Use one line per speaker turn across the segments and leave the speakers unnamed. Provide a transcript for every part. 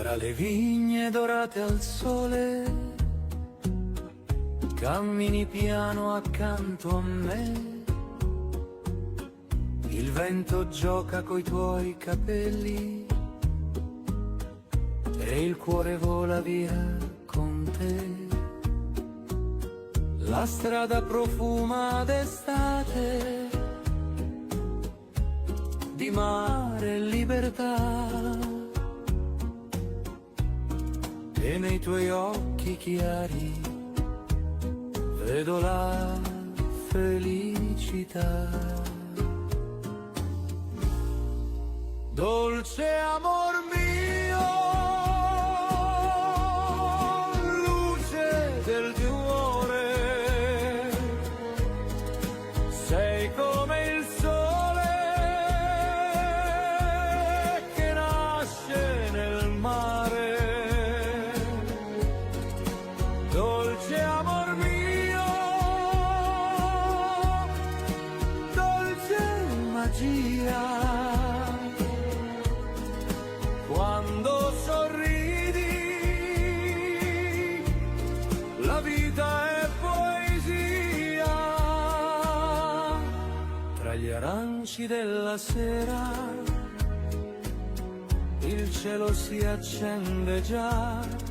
Tra le vigne dorate al sole, cammini piano accanto a me. Il vento gioca coi tuoi capelli e il cuore vola via con te. La strada profuma d'estate, di mare e libertà, e nei tuoi occhi chiari vedo la felicità. Dolce amor mio, luce del tuo cuore, sei come il sole che nasce nel mare. Dolce amor mio, dolce magia, quando sorridi la vita è poesia. Tra gli aranci della sera il cielo si accende già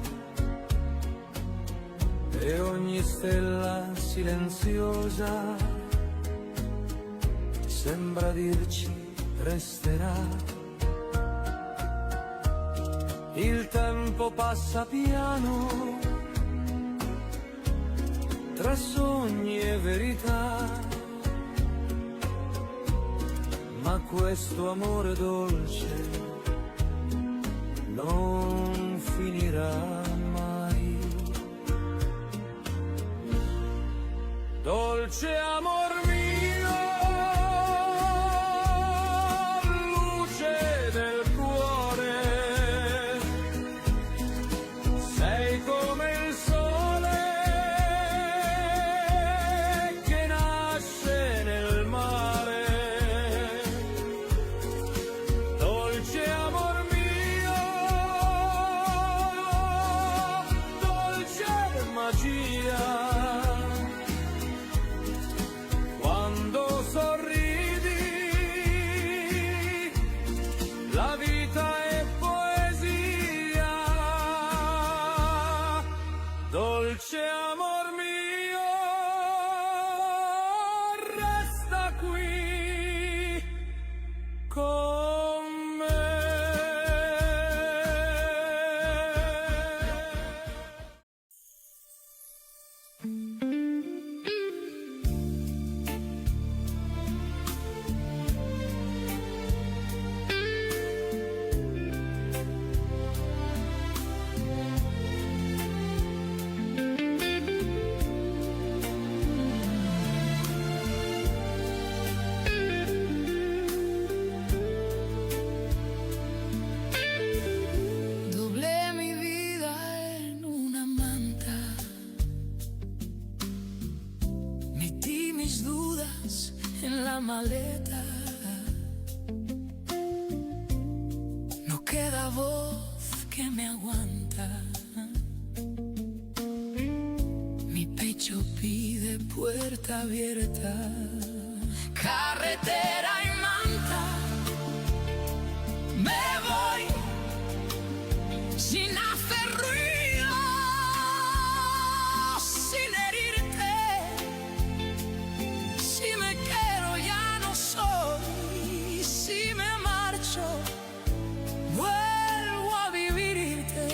e ogni stella silenziosa sembra dirci resterà. Il tempo passa piano tra sogni e verità, ma questo amore dolce non finirà mai. Dolce amor mio, luce del cuore, sei come il sole che nasce nel mare. Dolce amor mio, dolce magia, quando sorridi la vita è poesia. Dolce amor mio, resta qui con me.
Doblé mi vida en una manta, metí mis dudas en la maleta. No queda voz que me aguanta, mi pecho pide puerta abierta. Carretera y manta, me voy sin hacer ruido, sin herirte. Si me quiero ya no soy, si me marcho vuelvo a vivirte.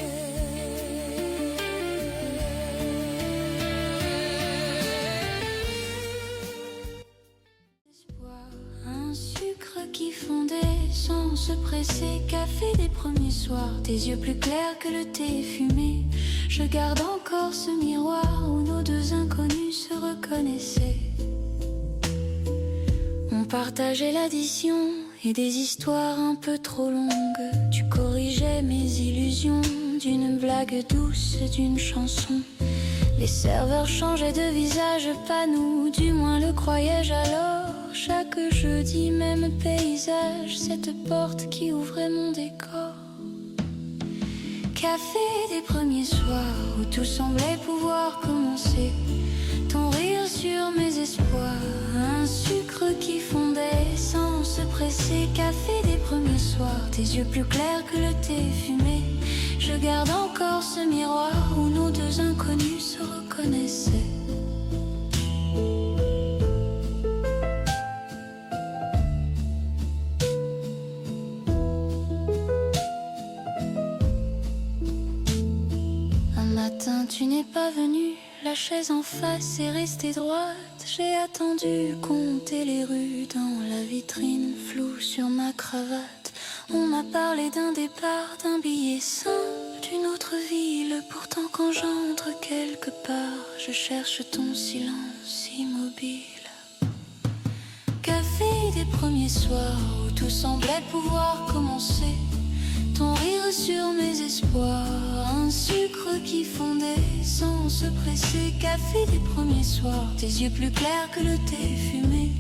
Un sucre qui fondait sans se presser, café des premiers soirs, tes yeux plus clairs que le thé fumé. Je garde encore ce miroir où nos deux inconnus se reconnaissaient. On partageait l'addition et des histoires un peu trop longues. Tu corrigeais mes illusions d'une blague douce, d'une chanson. Les serveurs changeaient de visage, pas nous, du moins le croyais-je alors. Chaque jeudi, même paysage, cette porte qui ouvrait mon décor. café des premiers soirs où tout semblait pouvoir commencer. Ton rire sur mes espoirs, un sucre qui fondait sans se presser. Café des premiers soirs, tes yeux plus clairs que le thé fumé. Je garde encore ce miroir où nos deux inconnus se reconnaissaient. Un matin, tu n'es pas venu, la chaise en face est restée droite. J'ai attendu, compter les rues dans la vitrine floue sur ma cravate. On m'a parlé d'un départ, d'un billet simple, d'une autre ville. Pourtant quand j'entre quelque part, je cherche ton silence immobile. Café des premiers soirs où tout semblait pouvoir commencer. Ton rire sur mes espoirs, un sucre qui fondait sans se presser. Café des premiers soirs, tes yeux plus clairs que le thé fumé.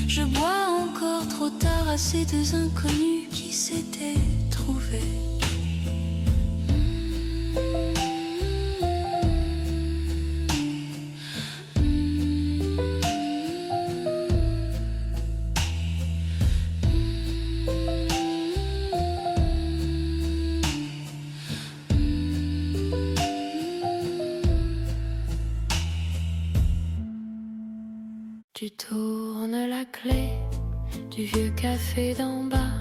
Je bois encore trop tard à ces deux inconnus qui s'étaient trouvés. Tu tournes la clé du vieux café d'en bas.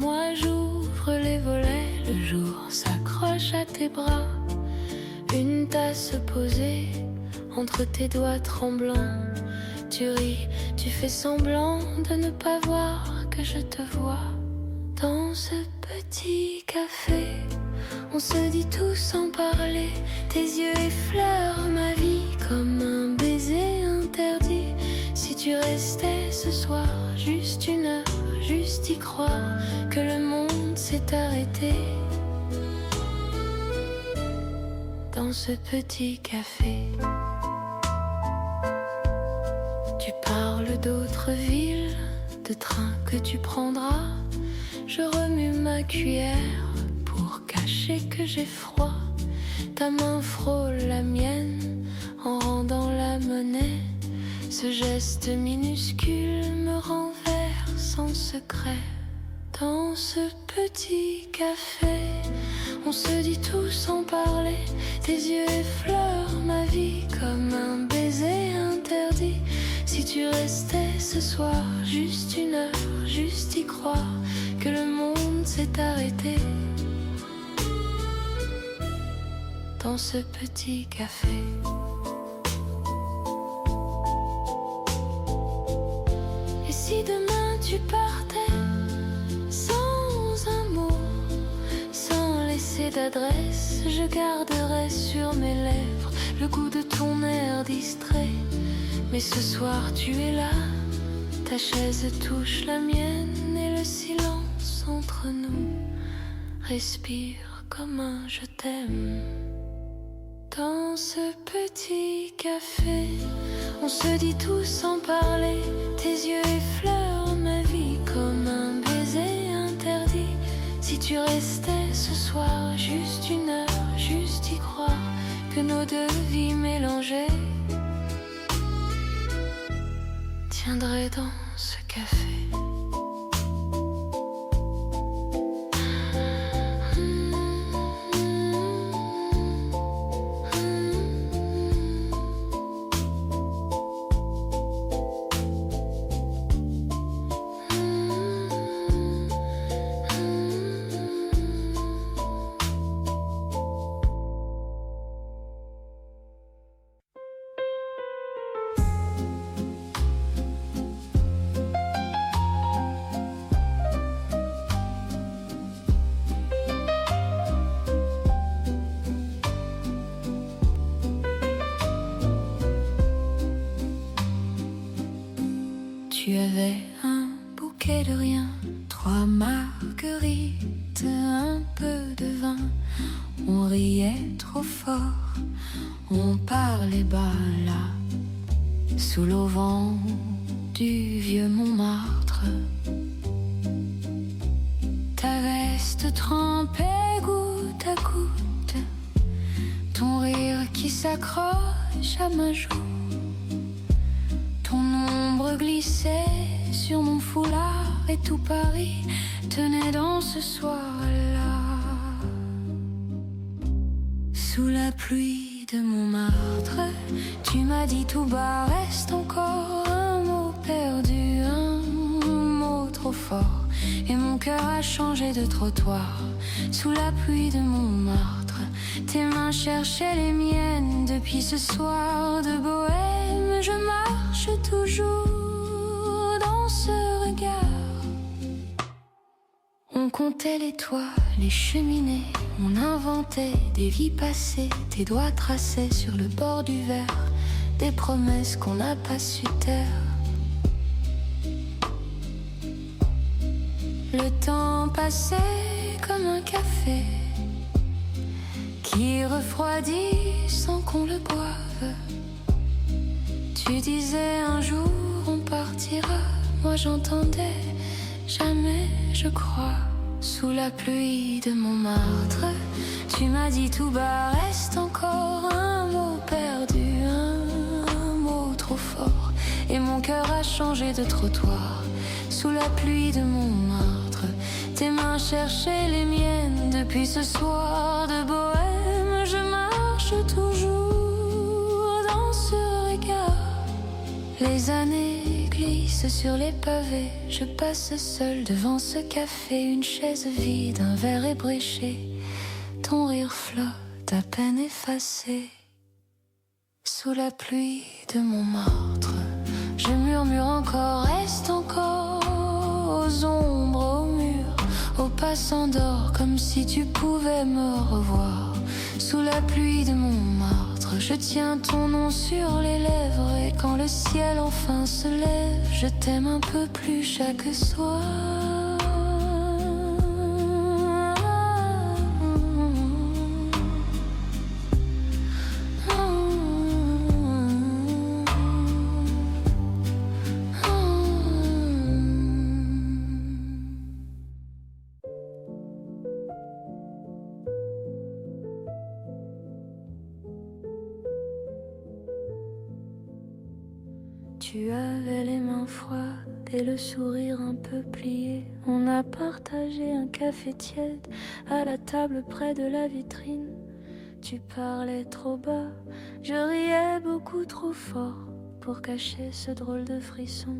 Moi j'ouvre les volets, le jour s'accroche à tes bras. Une tasse posée entre tes doigts tremblants. Tu ris, tu fais semblant de ne pas voir que je te vois. Dans ce petit café, on se dit tout sans parler. Tes yeux effleurent ma vie comme un baiser interdit. Si tu restais ce soir, juste une heure, juste y croire que le monde s'est arrêté. Dans ce petit café, tu parles d'autres villes, de trains que tu prendras. Je remue ma cuillère pour cacher que j'ai froid. Ta main frôle la mienne en rendant la monnaie. Ce geste minuscule me renverse en secret. Dans ce petit café, on se dit tout sans parler. Tes yeux effleurent ma vie comme un baiser interdit. Si tu restais ce soir, juste une heure, juste y croire que le monde s'est arrêté. Dans ce petit café. Et si demain tu partais sans un mot, sans laisser d'adresse, je garderai sur mes lèvres le goût de ton air distrait. Mais ce soir tu es là, ta chaise touche la mienne et le silence entre nous respire comme un je t'aime. Dans ce petit café, on se dit tout sans parler. Tes yeux effleurent ma vie comme un baiser interdit. Si tu restais ce soir, juste une heure, juste y croire que nos deux vies mélangées tiendraient dans ce café. Tu avais un bouquet de rien, 3 marguerites, un peu de vin. On riait trop fort, on parlait bas là, sous l'auvent du vieux Montmartre. Ta veste trempait goutte à goutte s'accroche à ma joue. Ton ombre glissait sur mon foulard et tout Paris tenait dans ce soir-là. Sous la pluie de Montmartre, tu m'as dit tout bas, reste encore un mot perdu, un mot trop fort. Et mon cœur a changé de trottoir. Sous la pluie de Montmartre, tes mains cherchaient les miennes. Depuis ce soir de bohème, je marche toujours dans ce regard. On comptait les toits, les cheminées, on inventait des vies passées. Tes doigts tracés sur le bord du verre, des promesses qu'on n'a pas su taire. Le temps passait comme un café qui refroidit sans qu'on le boive. Tu disais un jour on partira, moi j'entendais jamais je crois. Sous la pluie de Montmartre, tu m'as dit tout bas, reste encore un mot perdu, un mot trop fort. Et mon cœur a changé de trottoir. Sous la pluie de Montmartre, tes mains cherchaient les miennes. Depuis ce soir de bohème, je marche toujours dans ce regard. Les années glissent sur les pavés, je passe seul devant ce café. Une chaise vide, un verre ébréché, ton rire flotte à peine effacé. Sous la pluie de Montmartre, je murmure encore, reste encore. Aux ombres, aux murs, aux passants d'or, comme si tu pouvais me revoir. Sous la pluie de Montmartre, je tiens ton nom sur les lèvres. Et quand le ciel enfin se lève, je t'aime un peu plus chaque soir. Tu avais les mains froides et le sourire un peu plié. On a partagé un café tiède à la table près de la vitrine. Tu parlais trop bas, je riais beaucoup trop fort pour cacher ce drôle de frisson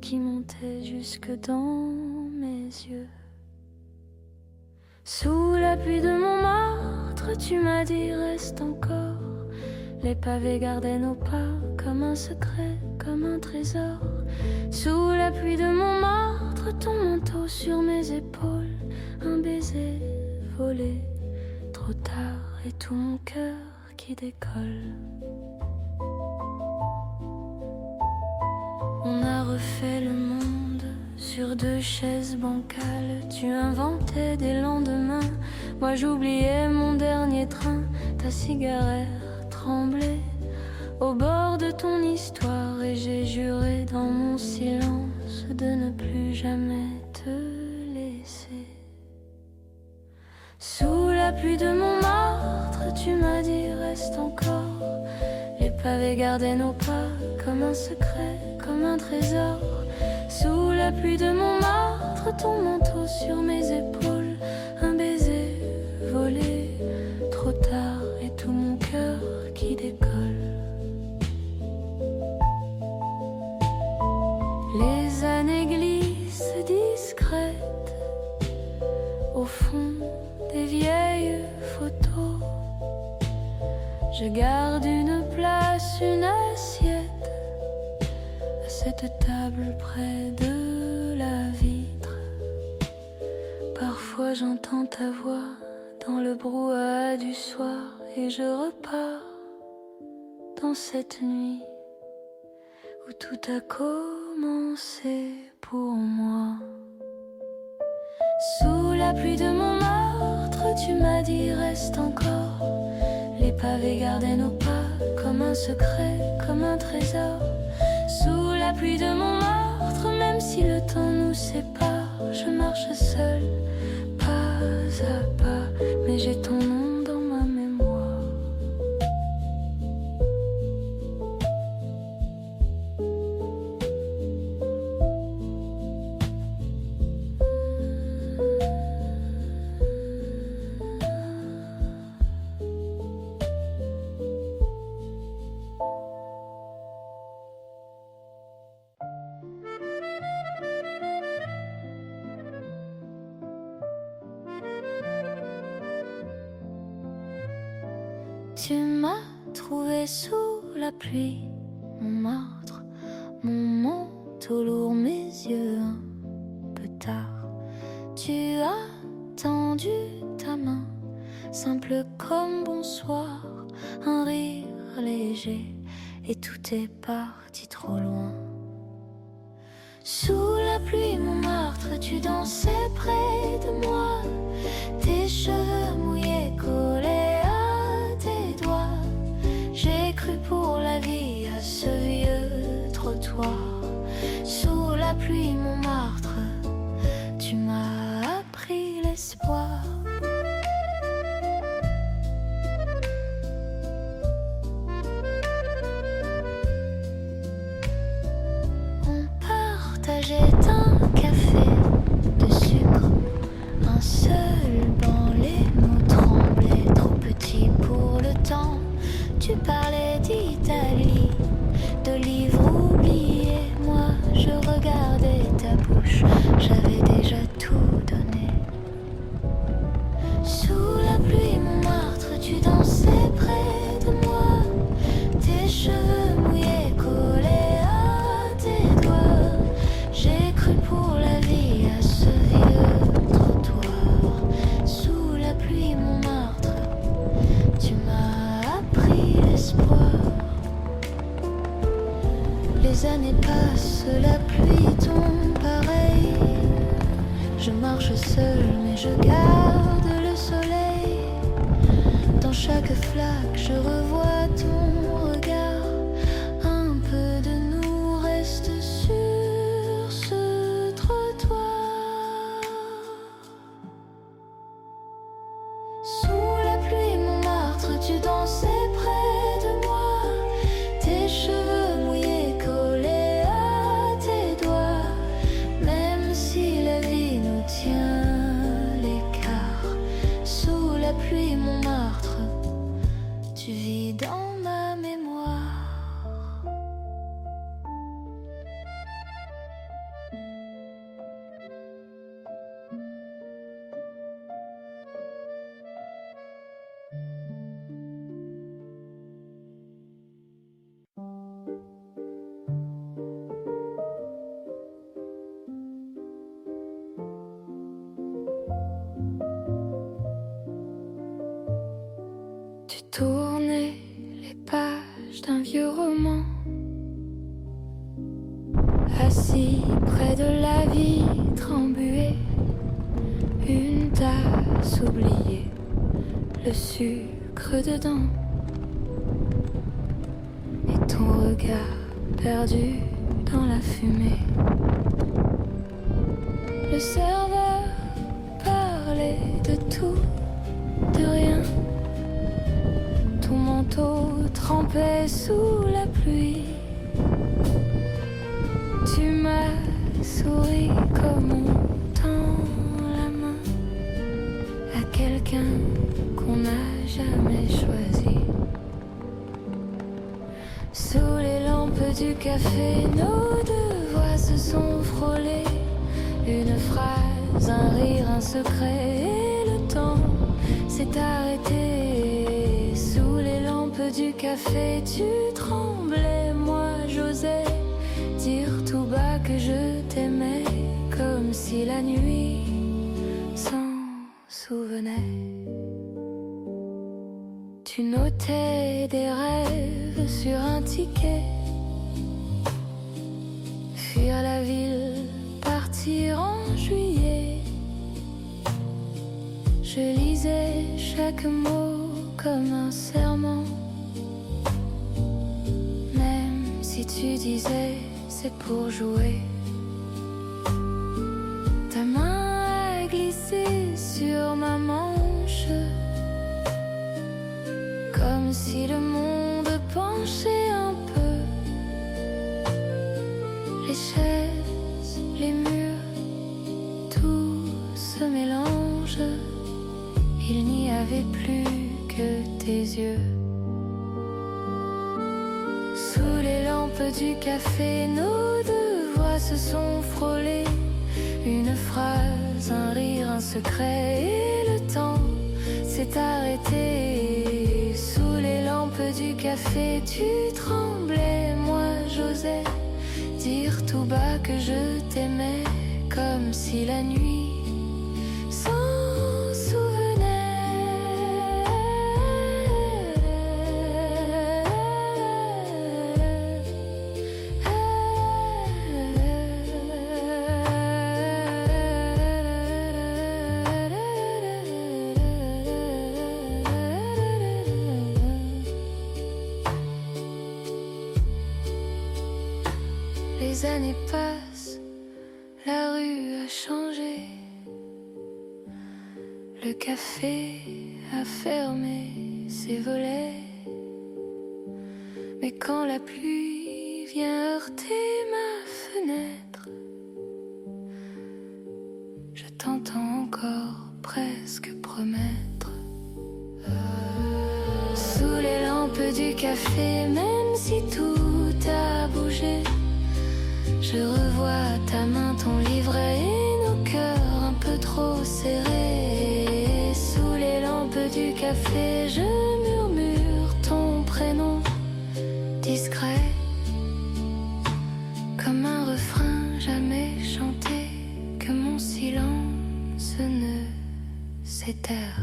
qui montait jusque dans mes yeux. Sous la pluie de Montmartre, tu m'as dit reste encore. Les pavés gardaient nos pas comme un secret, comme un trésor. Sous la pluie de Montmartre, ton manteau sur mes épaules, un baiser volé trop tard et tout mon cœur qui décolle. On a refait le monde sur deux chaises bancales. Tu inventais des lendemains, moi j'oubliais mon dernier train. Ta cigarette tremblait au bord de ton histoire et j'ai juré dans mon silence de ne plus jamais te laisser. Sous la pluie de Montmartre, tu m'as dit reste encore. Les pavés gardaient nos pas comme un secret, comme un trésor. Sous la pluie de Montmartre, ton manteau sur mes épaules, un baiser volé trop tard et tout mon cœur qui décolle. Les années glissent discrètes au fond des vieilles photos. Je garde une place, une assiette à cette table près de la vitre. Parfois j'entends ta voix dans le brouhaha du soir et je repars dans cette nuit où tout a commencé pour moi. Sous la pluie de Montmartre, tu m'as dit reste encore. Les pavés gardaient nos pas comme un secret, comme un trésor. Sous la pluie de Montmartre, même si le temps nous sépare, je marche seule, pas à pas, mais j'ai ton nom dans ma mémoire. Tu m'as trouvé sous la pluie, Montmartre, mon manteau lourd, mes yeux un peu tard. Tu as tendu ta main, simple comme bonsoir, un rire léger, et tout est parti trop loin. Sous la pluie, Montmartre, tu dansais près de moi, tes cheveux mouillés collés à tes doigts. J'ai cru pour la vie à ce vieux trottoir. Sous la pluie, Montmartre, tu m'as appris l'espoir. J'ai un café de sucre, un seul banc, les mots tremblaient, trop petits pour le temps. Tu parlais d'Italie, de livres oubliés, moi je regardais ta bouche, j'avais déjà tout donné. Sous la pluie, Montmartre, tu dansais près de moi, tes cheveux mouillés collés à tes doigts. J'ai cru pour la vie à ce vieux trottoir. Sous la pluie, Montmartre, tu m'as appris l'espoir. Les années passent, la pluie tombe pareil. Je marche seule mais je garde le soleil. Dans chaque flaque je revois ton regard. Un peu de nous reste sur ce trottoir. Sous la pluie, Montmartre, tu dansais près de moi, tes cheveux mouillés collés à tes doigts. Même si la vie nous tient l'écart, sous la pluie, Montmartre, tu vis dans ma mémoire. Tu tournais les pages d'un vieux roman, assis près de la vitre embuée, une tasse oubliée, le sucre dedans, et ton regard perdu dans la fumée. Le serveur parlait de tout, de rien. Ton manteau trempait sous la pluie. Tu m'as souri comme on tend la main à quelqu'un qu'on n'a jamais choisi. Sous les lampes du café, nos deux voix se sont frôlées. Une phrase, un rire, un secret, et le temps s'est arrêté. Sous les lampes du café, tu tremblais, moi j'osais dire tout bas que je t'aimais, comme si la nuit s'en souvenait. Tu notais des rêves sur un ticket, fuir la ville, partir en juillet. Je lisais chaque mot comme un serment, même si tu disais c'est pour jouer. Ta main a glissé sur ma manche, comme si le monde penchait un peu. Les chaises, les murs, tout se mélange. Il n'y avait plus que tes yeux. Sous les lampes du café, nos deux voix se sont frôlées. Une phrase, un rire, un secret, et le temps s'est arrêté. Sous les café, tu tremblais, moi j'osais dire tout bas que je t'aimais, comme si la nuit s'en souvenait. Les années passent, la rue a changé, le café a fermé ses volets. Mais quand la pluie vient heurter ma fenêtre, je t'entends encore presque promettre. Sous les lampes du café, même si tout a bougé, je revois ta main, ton livret et nos cœurs un peu trop serrés. Sous les lampes du café, je murmure ton prénom discret, comme un refrain jamais chanté, que mon silence ne s'éterre.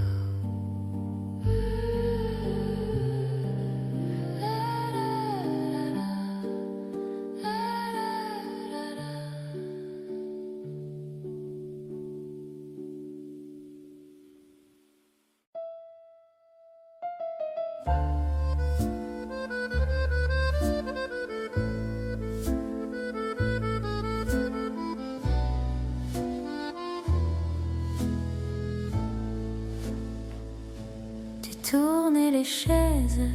Tourner les chaises,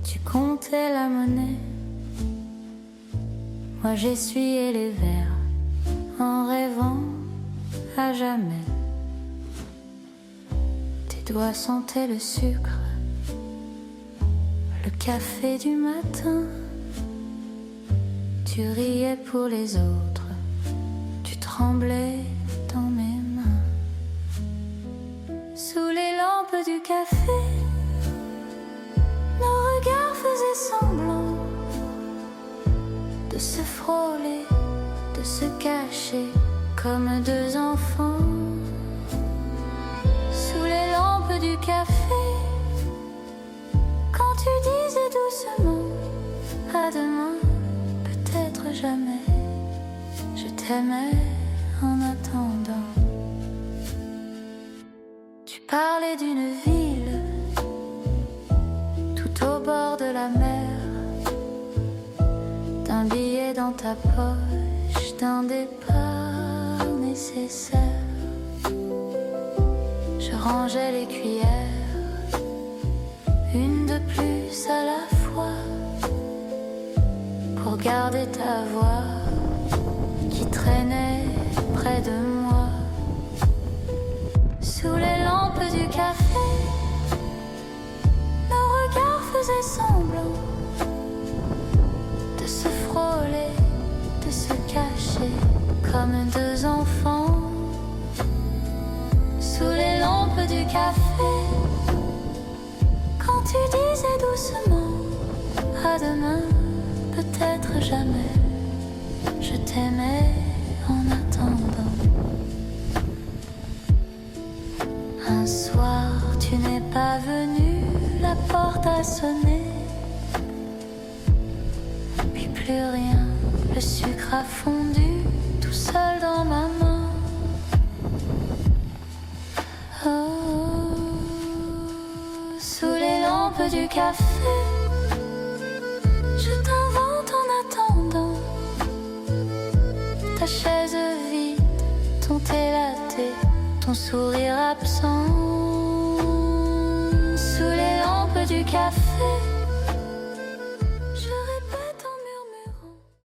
tu comptais la monnaie, moi j'essuyais les verres en rêvant à jamais. Tes doigts sentaient le sucre, le café du matin, tu riais pour les autres, tu tremblais dans mes mains. Sous les lampes du café, nos regards faisaient semblant de se frôler, de se cacher comme deux enfants. Sous les lampes du café, quand tu disais doucement à demain, peut-être jamais, je t'aimais en attendant. Parler d'une ville tout au bord de la mer, d'un billet dans ta poche, d'un départ nécessaire. Je rangeais les cuillères, une de plus à la fois, pour garder ta voix qui traînait près de moi. Sous les lampes du café, nos regards faisaient semblant de se frôler, de se cacher comme deux enfants. Sous les lampes du café, quand tu disais doucement à demain, peut-être jamais, je t'aimais en attendant. Un soir, tu n'es pas venu, la porte a sonné, puis plus rien, le sucre a fondu tout seul dans ma main. Oh, sous les lampes du café, je t'invente en attendant ta chaise vide, ton thé latte, ton sourire absent. Sous les lampes du café,